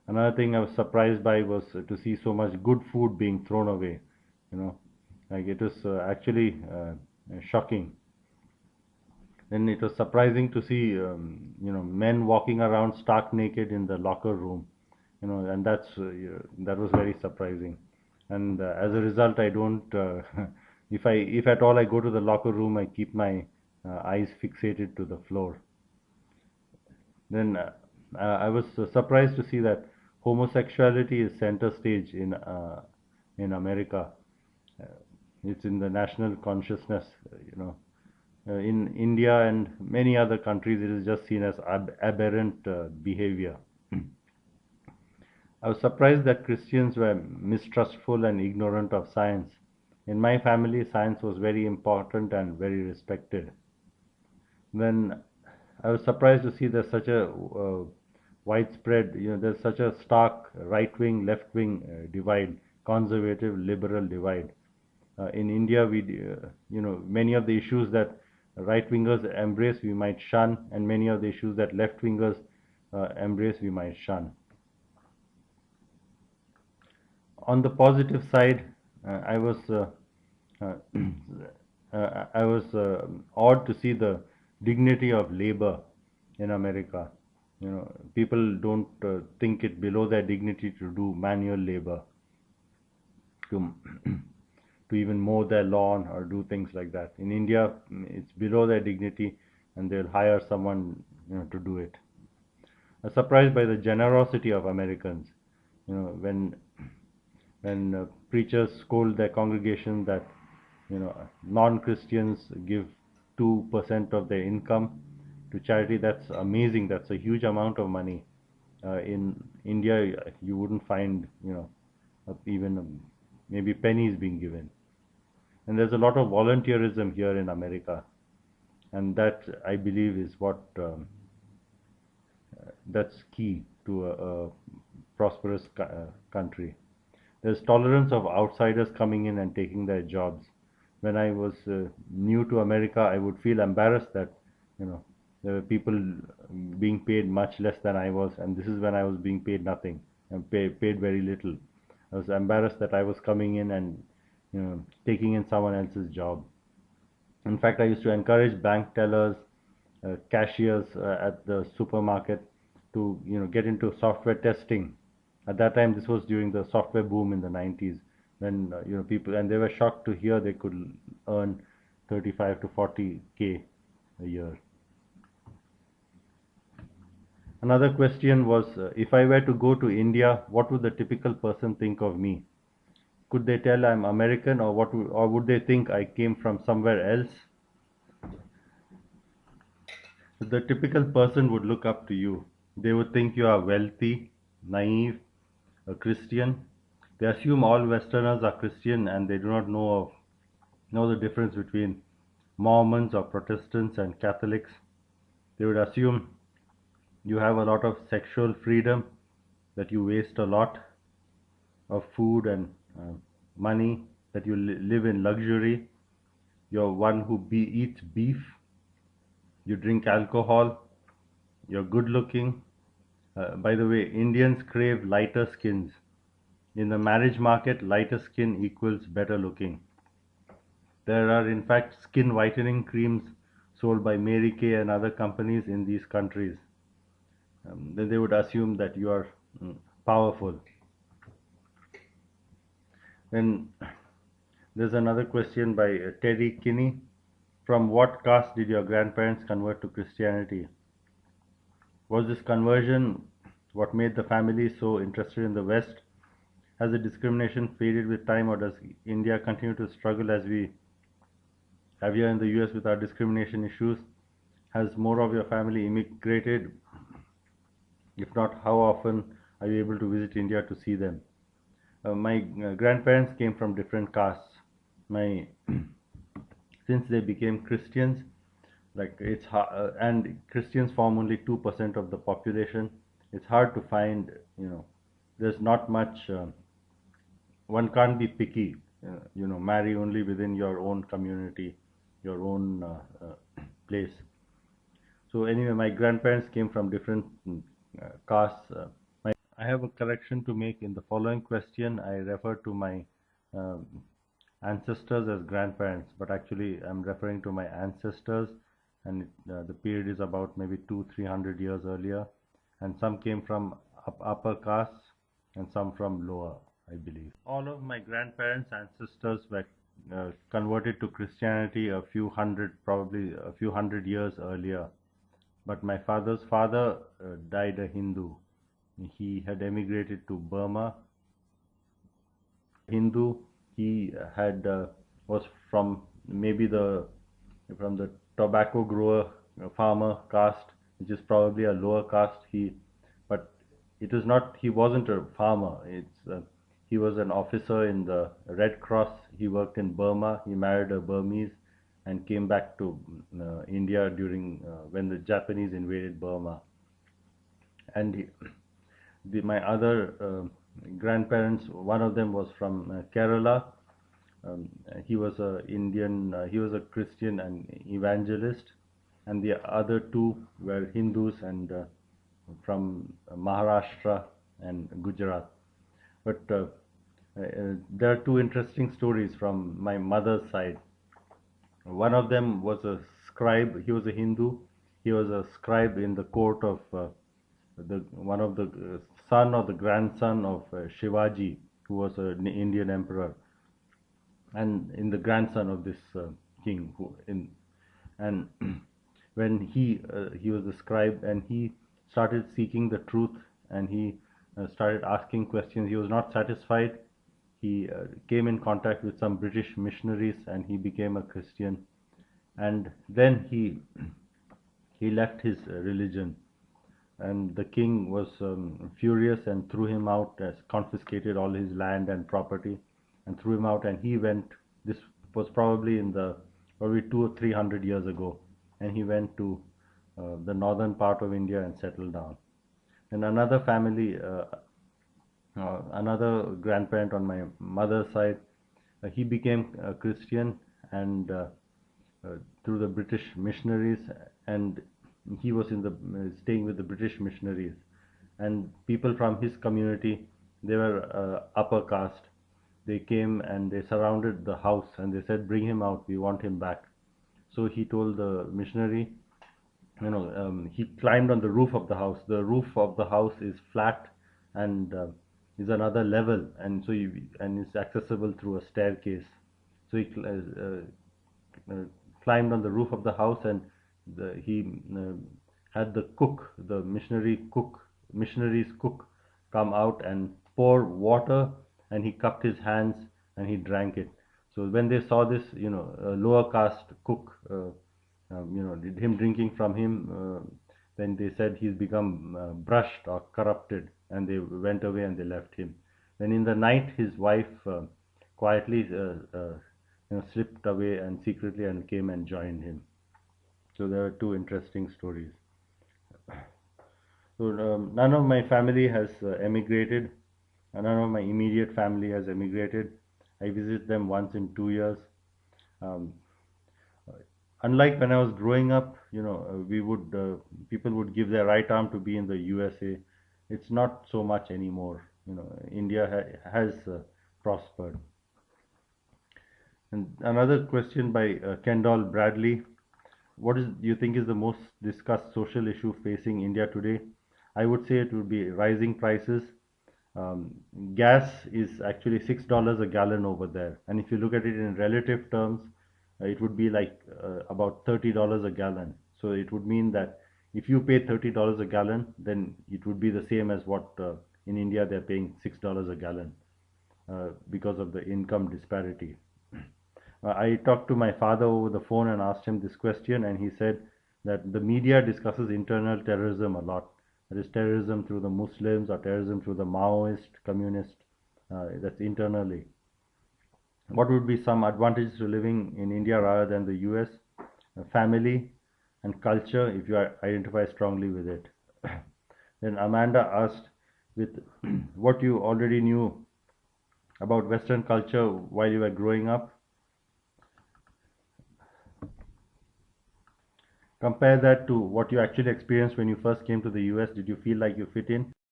another thing I was surprised by was to see so much good food being thrown away. You know, like it was actually shocking. Then it was surprising to see, men walking around stark naked in the locker room. And that was very surprising. And as a result, I don't. If at all I go to the locker room, I keep my eyes fixated to the floor. Then I was surprised to see that homosexuality is center stage in America. Uh, it's in the national consciousness. In India and many other countries, it is just seen as aberrant behavior. I was surprised that Christians were mistrustful and ignorant of science. In my family, science was very important and very respected. Then I was surprised to see there's such a widespread, there's such a stark right wing, left wing divide, conservative, liberal divide. In India, many of the issues that right wingers embrace, we might shun, and many of the issues that left wingers embrace, we might shun. On the positive side, I was uh, I was awed to see the dignity of labor in America. People don't think it below their dignity to do manual labor, to to even mow their lawn or do things like that. In India, it's below their dignity, and they'll hire someone, to do it. I'm surprised by the generosity of Americans. When preachers scold their congregation that non-Christians give 2% of their income to charity, that's amazing. That's a huge amount of money. In India, you wouldn't find even maybe pennies being given. And there's a lot of volunteerism here in America, and that I believe is what that's key to a prosperous country. There's tolerance of outsiders coming in and taking their jobs. When I was new to America, I would feel embarrassed that you know there were people being paid much less than I was, and this is when I was being paid nothing and paid very little. I was embarrassed that I was coming in and taking in someone else's job. In fact, I used to encourage bank tellers, cashiers at the supermarket to get into software testing. At that time, this was during the software boom in the 90s, when people, and they were shocked to hear they could earn 35 to 40K a year. Another question was, if I were to go to India, what would the typical person think of me? Could they tell I'm American, or or would they think I came from somewhere else? The typical person would look up to you. They would think you are wealthy, naive, a Christian. They assume all Westerners are Christian, and they do not know the difference between Mormons or Protestants and Catholics. They would assume you have a lot of sexual freedom, that you waste a lot of food and money, that you live in luxury. You're one who eats beef, you drink alcohol, you're good looking. By the way, Indians crave lighter skins. In the marriage market, lighter skin equals better looking. There are, in fact, skin whitening creams sold by Mary Kay and other companies in these countries. Then they would assume that you are powerful. Then there's another question by Terry Kinney. From what caste did your grandparents convert to Christianity? Was this conversion what made the family so interested in the West? Has the discrimination faded with time, or does India continue to struggle as we have here in the US with our discrimination issues? Has more of your family immigrated? If not, how often are you able to visit India to see them? My grandparents came from different castes. My since they became Christians, like and Christians form only 2% of the population. It's hard to find. There's not much. One can't be picky. Marry only within your own community, your own place. So anyway, my grandparents came from different castes. I have a correction to make. In the following question, I refer to my um ancestors as grandparents, but actually I'm referring to my ancestors, and the period is about maybe 300 years earlier, and some came from upper castes and some from lower, I believe. All of my grandparents' ancestors were converted to Christianity a few hundred, probably a few hundred years earlier. But my father's father died a Hindu. He had emigrated to Burma. Hindu. He had was from maybe the from the tobacco grower farmer caste, which is probably a lower caste. But it was not. He wasn't a farmer. He was an officer in the Red Cross. He worked in Burma. He married a Burmese and came back to India during when the Japanese invaded Burma. And my other grandparents, one of them was from Kerala. He was a Indian. He was a Christian and evangelist, and the other two were Hindus and from Maharashtra and Gujarat. But there are two interesting stories from my mother's side. One of them was a scribe. He was a Hindu. He was a scribe in the court of the one of the son or the grandson of Shivaji, who was an Indian emperor, and in the grandson of this king. And when he was a scribe, and he started seeking the truth, and he started asking questions. He was not satisfied. He came in contact with some British missionaries, and he became a Christian. And then he left his religion, and the king was furious and threw him out, as confiscated all his land and property, and threw him out. And he went. This was probably 200 or 300 years ago, and he went to the northern part of India and settled down. And another family, another grandparent on my mother's side, he became a Christian, and through the British missionaries, and he was staying with the British missionaries, and people from his community, they were upper caste. They came and they surrounded the house, and they said, "Bring him out. We want him back." So he told the missionary, he climbed on the roof of the house. The roof of the house is flat and is another level, and and it's accessible through a staircase. So he climbed on the roof of the house, and he had the cook, the missionary's cook, come out and pour water, and he cupped his hands and he drank it. So when they saw this, lower caste cook, did him drinking from him, then they said he's become brushed or corrupted, and they went away and they left him. Then in the night, his wife quietly slipped away and secretly and came and joined him. So there are two interesting stories. So none of my family has emigrated. None of my immediate family has emigrated. I visit them once in 2 years. Um, Unlike when I was growing up, we would people would give their right arm to be in the USA. It's not so much anymore. India has prospered. And another question by Kendall Bradley: what do you think is the most discussed social issue facing India today? I would say it would be rising prices. Um, Gas is actually $6 a gallon over there, and if you look at it in relative terms, it would be like about $30 a gallon. So it would mean that if you pay $30 a gallon, then it would be the same as what in India they're paying $6 a gallon because of the income disparity. I talked to my father over the phone and asked him this question, and he said that the media discusses internal terrorism a lot. That is terrorism through the Muslims or terrorism through the Maoist, communist. That's internally. What would be some advantages to living in India rather than the US? Family and culture, if you identify strongly with it. Then Amanda asked, with what you already knew about Western culture while you were growing up, compare that to what you actually experienced when you first came to the US. Did you feel like you fit in?